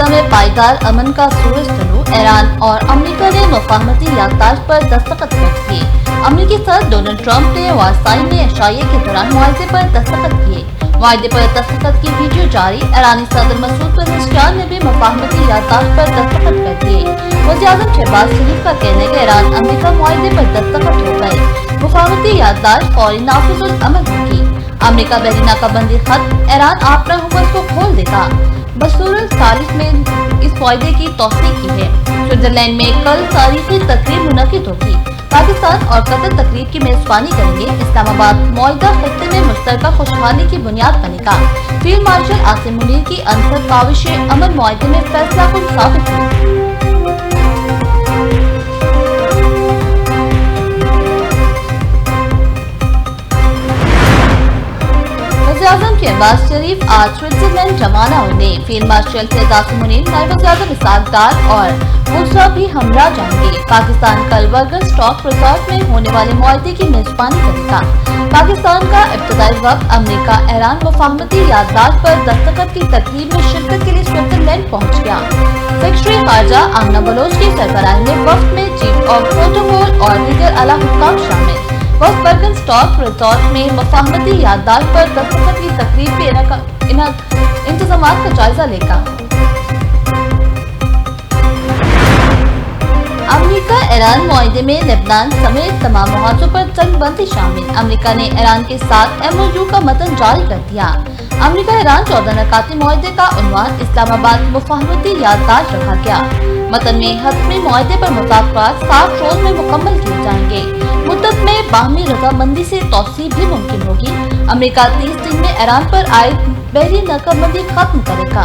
खत्ता में पायदार अमन का सूरज तलू। ईरान और अमेरिका ने मुफाहमती याददाश्त पर दस्तखत कर दिए। अमेरिकी सदर डोनाल्ड ट्रंप ने वारसाई में अशाइये के दौरान मुआहदे पर दस्तखत किए। मुआहदे पर दस्तखत की वीडियो जारी। ईरानी सदर मसूद पेज़ेश्कियान ने भी मुफाहमती याददाश्त पर दस्तखत कर दिए। वज़ीर-ए-आज़म शहबाज शरीफ का कहना है कि ईरान अमेरिका मुआहदे पर दस्तखत हो गए। मुफाहमती याददाश्त फौरी नाफिजुल अमल होगी। अमेरिका बहरीना का बंदी खत ईरान आपना हुकूमत को खोल देगा। बसूरल सालिस में इस मुआहदे की तौसीक की है। स्विट्जरलैंड में कल तारीखी तकरीब मुनक़िद होगी। पाकिस्तान और कतर तकरीब की मेजबानी करेंगे। इस्लामाबाद मुआहदा खत्ते में मुश्तरका खुशहाली की बुनियाद बनेगा। फील्ड मार्शल आसिम मुनीर की अनसर काविश अमन मुआहदे में फैसला कुन साबित हुई। वज़ीर-ए-आज़म शहबाज शरीफ आज स्विट्जरलैंड रवाना होंगे। फील्ड मार्शल सैयद आसिम मुनीर, नायब वज़ीर-ए-आज़म इसहाक डार और मुशर्रफ भी हमरा जाएंगे। पाकिस्तान कल वर्गनस्टॉक रिजॉर्ट में होने वाले मुआहदे की मेजबानी करेगा। पाकिस्तान का इब्तदाई वक्त अमेरिका ईरान मुफाहमती याददाश्त पर दस्तखत की तकरीब में शिरकत के लिए स्विट्जरलैंड पहुँच गया। सेक्रेटरी खारजा आमना बलोच की सरबराही में वक्त में चीफ ऑफ प्रोटोकॉल और दीगर आला हुक्काम शामिल। वक्त वर्गनस्टॉक रिजॉर्ट में मुफाहमती याददाश्त पर दस्तखत की तकरीब के इंतजामात का जायजा लेगा। अमेरिका ईरान मुआहदे में लेबनान समेत तमाम मुहाजों पर जंगबंदी शामिल। अमेरिका ने ईरान के साथ MOU का मतन जारी कर दिया। अमेरिका ईरान 14 नकाती मुआहदे का उन्वान इस्लामाबाद मुफाहमती याददाश्त रखा गया। मतन में हतमी मुआहदे पर मुज़ाकरात 60 रोज में मुकम्मल किए जाएंगे। मुद्दत में बाहमी रजामंदी से तौसीह भी मुमकिन होगी। अमेरिका 30 दिन में ईरान पर आयद बहरी नाकाबंदी खत्म करेगा।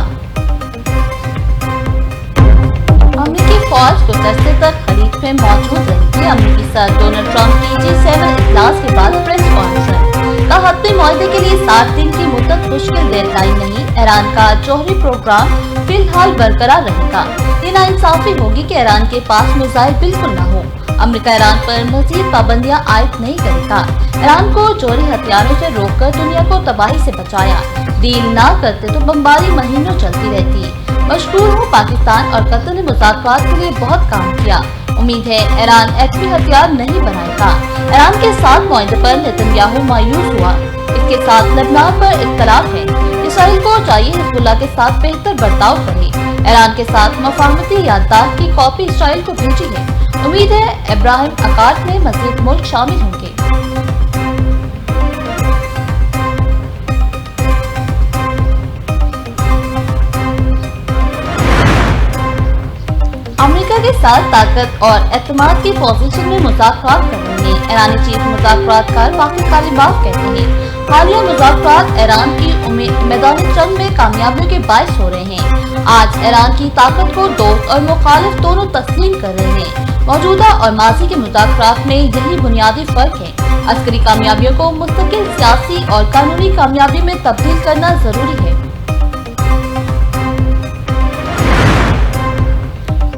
अमेरिकी फौज गुज़श्ते तक खलीज में मौजूद रहेगी। अमेरिकी सदर डोनाल्ड ट्रंप की G7 इजलास के बाद प्रेस कॉन्फ्रेंस। हतमी मुआहदे के लिए 60 दिन की मुद्दत मुश्किल डेडलाइन नहीं। ईरान का जौहरी प्रोग्राम फिलहाल बरकरार रहेगा। ये नाइंसाफी होगी कि ईरान के पास मिसाइल बिल्कुल न हो। अमेरिका ईरान पर मजीद पाबंदियां आयद नहीं करेगा। ईरान को जौहरी हथियारों से रोककर दुनिया को तबाही से बचाया। डील ना करते तो बमबारी महीनों चलती रहती। मशहूर हो पाकिस्तान और कतर ने मुज़ाकरात के लिए बहुत काम किया। उम्मीद है ईरान एटमी हथियार नहीं बनाएगा। ईरान के साथ मुआहदे पर नेतन्याहू मायूस हुआ। इसके साथ लेबनान पर इख्तलाफ है। इसराइल को चाहिए हिजबुल्लाह के साथ बेहतर बर्ताव करे। ईरान के साथ मुफाहमती याददाश्त की कॉपी इसराइल को भेजी है। उम्मीद है इब्राहिम अकार्ड में मज़ीद मुल्क शामिल होंगे। अमेरिका के साथ ताकत और एतमाद की पोजीशन में मुज़ाकरात करेंगे। ईरानी चीफ मुज़ाकरातकार वाक़िद तालिबाफ कहते हैं हालिया मुज़ाकरात ईरान की मैदानी जंग में कामयाबियों के बायस हो रहे हैं। आज ईरान की ताकत को दोस्त और मुखालिफ दोनों तस्लीम कर रहे हैं। मौजूदा और माजी के मुज़ाकरात में यही बुनियादी फर्क है। अस्करी कामयाबियों को मुस्तकिल सियासी और कानूनी कामयाबी में तब्दील करना जरूरी है।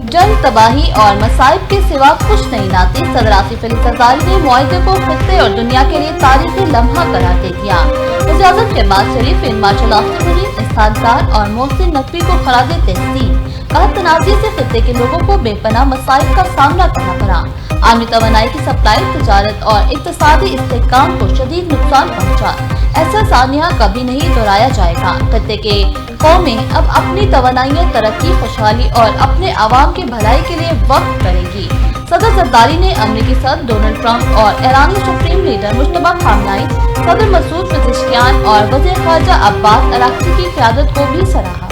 जंग तबाही और मसाइब के सिवा कुछ नहीं लाती। सदर आसिफ अली ज़रदारी ने मुआहदे को खित्ते और दुनिया के लिए तारीखी लम्हा करार दे दिया। वज़ीर-ए-आज़म शहबाज शरीफ, फील्ड मार्शल आसिम मुनीर, इसहाक डार और मोहसिन नकवी को खराज तहसीन। कहा तनाज़े से खित्ते के लोगों को बेपनाह मसाइब का सामना करना पड़ा। आलमी तवानाई की सप्लाई, तिजारत और इक़्तिसादी इस्तेहकाम को शदीद नुकसान पहुँचा। ऐसा सानिया कभी नहीं दोहराया जाएगा। खित्ते के कौमें अब अपनी तवानाइयाँ तरक्की, खुशहाली और अपने आवाम की भलाई के लिए वक्त करेगी। सदर ज़रदारी ने अमेरिकी सदर डोनाल्ड ट्रंप और ईरानी सुप्रीम लीडर मुश्तबा खामनाई, सदर मसूद पेज़ेश्कियान और वज़ीर ख़ारजा अब्बास अराग़ची की क़यादत को भी सराहा।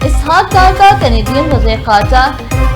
इसहाक डार का कैनेडियन वज़ीर ख़ारजा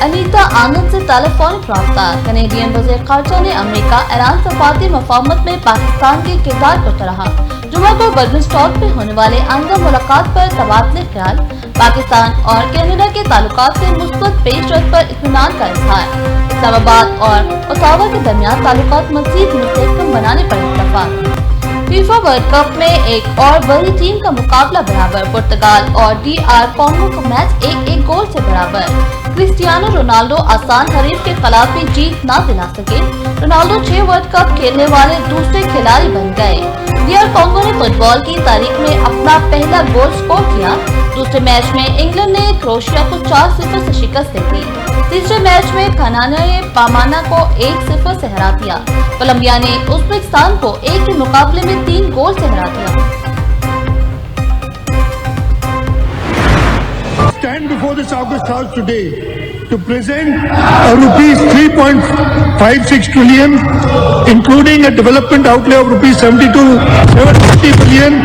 अनीता आनंद से टेलीफोनिक राब्ता। कैनेडियन वज़ीर ख़ारजा ने अमेरिका ईरान सफ़ारती मफ़ाहमत में पाकिस्तान के किरदार को सराहा। जुमा को वर्गनस्टॉक में होने वाले आइंदा मुलाकात पर तबादले ख्याल। पाकिस्तान और कनाडा के ताल्लुकात से मुस्बत पेशरफ्त पर इत्मीनान का इज़हार। इस्लामाबाद और ओटावा के दरमियान ताल्लुकात मज़ीद मुस्तहकम बनाने पर इत्तफ़ाक़। फीफा वर्ल्ड कप में एक और बड़ी टीम का मुकाबला बराबर। पुर्तगाल और DR कॉन्गो का मैच 1-1 गोल से बराबर। क्रिस्टियानो रोनाल्डो आसान हरीफ के खिलाफ भी जीत न दिला सके। रोनाल्डो 6 वर्ल्ड कप खेलने वाले दूसरे खिलाड़ी बन गए। ڈیئر کانگو نے فٹ بال کی تاریخ میں اپنا پہلا گول سکور کیا. دوسرے میچ میں انگلینڈ نے کروشیا کو 4-0 سے شکست دی تھی. تیسرے میچ میں گھانا نے پامانا کو 1-0 سے ہرا دیا. کولمبیا نے ازبکستان کو 1 کے مقابلے میں 3 گول سے ہرا دیا. Stand before this August House today to present a rupees 3.56 trillion, including a development outlay of rupees 750 billion,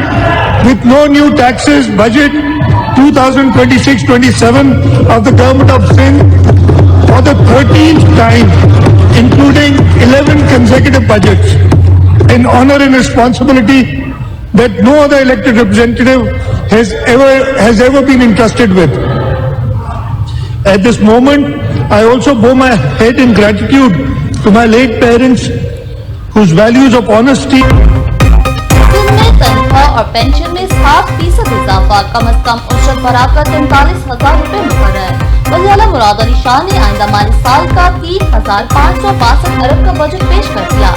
with no new taxes, budget 2026-27 of the government of Sindh for the 13th time, including 11 consecutive budgets, in honor and responsibility that no other elected representative has ever been entrusted with. At this moment, I also bow my head in gratitude to my late parents, whose values of honesty. Sindh میں تنخواہ اور pension میں 7% اضافہ، کم از کم اجرت بڑھا کر 43,000 روپے مقرر. وزیر اعلیٰ مراد علی شاہ نے آئندہ مالی سال کا 30,562 ارب کا بجٹ پیش کر دیا.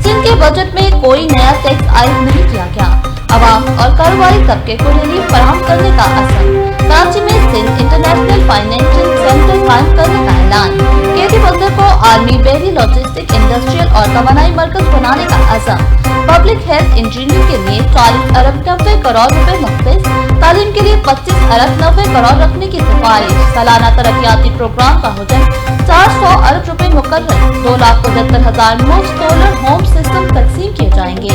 سندھ کے بجٹ میں کوئی نیا ٹیکس عائد نہیں کیا گیا. عوام اور کاروباری طبقے کو ریلیف فراہم کرنے کا عزم. کراچی میں سندھ انٹرنیشنل فائنینشل سینٹر قائم کرنے کا اعلان. کیٹی بندر کو عالمی بحری لاجسٹک انڈسٹریل اور توانائی مرکز بنانے کا عزم. پبلک ہیلتھ انجینئرنگ کے لیے 40 ارب 90 کروڑ روپے مختص. تعلیم کے لیے 25 ارب 90 کروڑ رکھنے کی سفارش. سالانہ ترقیاتی پروگرام کا حجم 400 ارب روپے مقرر. 2,75,000 مفت سولر ہوم سسٹم تقسیم کیے جائیں گے.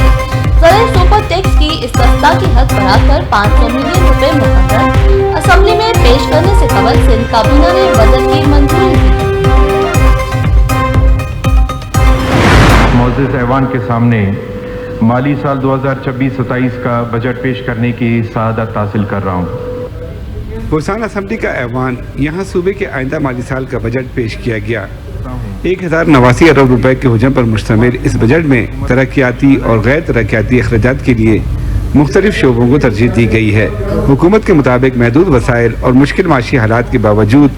زرعی سپر ٹیکس کی استثنا کی حد بڑھا کر 500 ملین روپے مقرر. اسمبلی میں پیش کرنے سے قبل سندھ کابینہ نے بجٹ کی منظوری دی. معزز ایوان کے سامنے مالی سال 2026-27 کا بجٹ پیش کرنے کی سعادت حاصل کر رہا ہوں. بحسان اسمبلی کا ایوان، یہاں صوبے کے آئندہ مالی سال کا بجٹ پیش کیا گیا. 1,089 ارب روپے کے حجم پر مشتمل اس بجٹ میں ترقیاتی اور غیر ترقیاتی اخراجات کے لیے مختلف شعبوں کو ترجیح دی گئی ہے. حکومت کے مطابق محدود وسائل اور مشکل معاشی حالات کے باوجود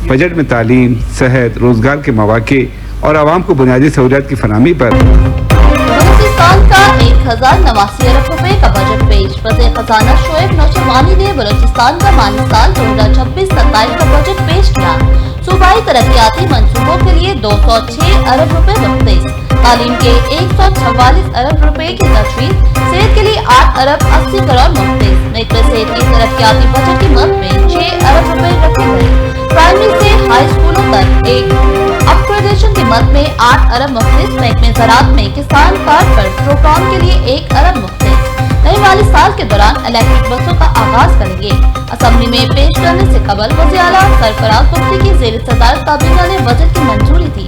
بجٹ میں تعلیم، صحت، روزگار کے مواقع اور عوام کو بنیادی سہولیات کی فراہمی پر بلوچستان کا 1,089 ارب روپے کا بجٹ پیش. وزیر خزانہ شعیب نوشروانی نے بلوچستان کا مالی سال 2026-27 کا بجٹ پیش کیا. صوبائی ترقیاتی منصوبوں کے لیے 206 ارب روپے مختص. تعلیم کے 144 ارب روپے کی تجویز. صحت کے لیے 8 ارب 80 کروڑ مختص. محکمہ صحت کی ترقیاتی بجٹ کی مد میں 6 ارب روپے رکھے گئے. پرائمری سے ہائی اسکولوں تک ایک اپگریڈیشن کی مد میں 8 ارب مختص. محکمہ زراعت میں کسان کارڈ پر پروگرام کے لیے 1 ارب مختص. نئی مالی سال کے دوران الیکٹرک بسوں کا آغاز کریں گے. اسمبلی میں پیش کرنے سے قبل وزیر اعلیٰ سرفراز مفتی کی زیر صدارت کابینہ نے بجٹ کی منظوری دی.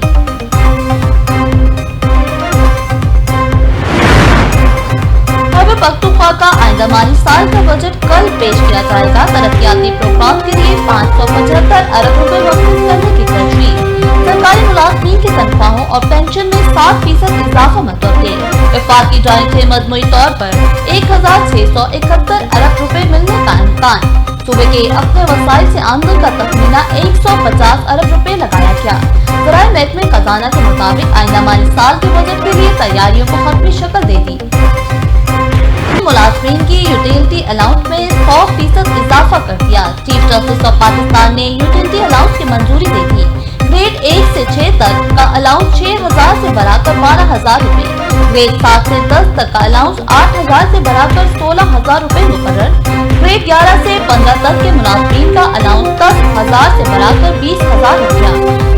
خیبر پختونخوا کا آئندہ مالی سال کا بجٹ کل پیش کیا جائے گا. ترقیاتی پروگرام کے لیے 575 ارب روپے مختص کرنے کی تجویز. سرکاری ملازمین کی تنخواہوں اور پینشن میں 7% اضافہ متوقع. وفاقی جانب سے مجموعی طور پر 1,671 ارب روپے ملنے کا امکان. صوبے کے اپنے وسائل سے آمدن کا تخمینہ 150 ارب روپے لگایا گیا. ذرائع محکمہ خزانہ کے مطابق آئندہ مالی سال کے بجٹ کے لیے تیاریوں کو حتمی شکل دے دی. ملازمین کی یوٹیلٹی الاؤنس میں 100% اضافہ کر دیا. چیف جسٹس آف پاکستان نے یوٹیلٹی الاؤنس کی منظوری دے دی. گریڈ 1 سے 6 تک کا الاؤنس 6,000 سے بڑھا کر 12,000 روپے. گریڈ 7 سے 10 تک کا الاؤنس 8,000 سے بڑھا کر 16,000 روپے مقرر. گریڈ 11 سے 15 تک کے ملازمین کا الاؤنس 10,000 سے بڑھا کر 20,000 روپیہ.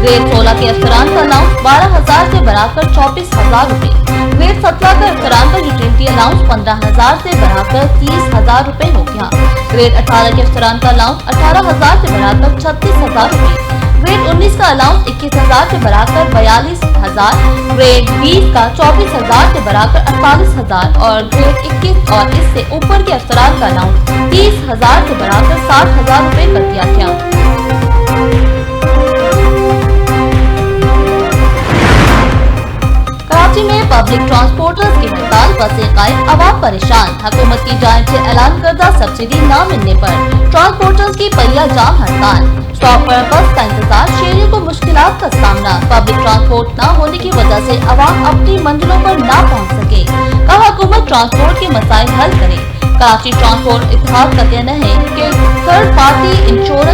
گریڈ 16 کے افسران کا الاؤنس 12,000 سے بڑھا کر 24,000 روپے. گریڈ 17 کا افسران کا یوٹیلٹی الاؤنس 15,000 سے بڑھا کر 30,000 روپے ہو گیا. گریڈ 18 کے افسران کا الاؤنس 18,000 سے بڑھا کر 36,000 روپے. گریڈ 19 کا الاؤنس 21,000 سے بڑھا کر 42,000. گریڈ 20 کا 24,000 سے بڑھا کر 48,000 اور گریڈ 21 اور اس سے اوپر کے افسران کا الاؤنس 30,000 سے بڑھا کر 60,000 روپے کر دیا گیا. کراچی میں پبلک ٹرانسپورٹرز کی ہڑتال. بسیں قائم، عوام پریشان. حکومت کی جانب سے اعلان کردہ सब्सिडी न मिलने पर ट्रांसपोर्टर्स की पहिया जाम हड़ताल। स्टॉप पर बस का इंतजार, शहरियों को मुश्किलात का सामना। पब्लिक ट्रांसपोर्ट न होने की वजह से आवाम अपनी मंजिलों पर न पहुंच सके। कहा हुकूमत ट्रांसपोर्ट के मसाइल हल करे। कराची ट्रांसपोर्ट इत्तेहाद का कहना है कि थर्ड पार्टी इंश्योरेंस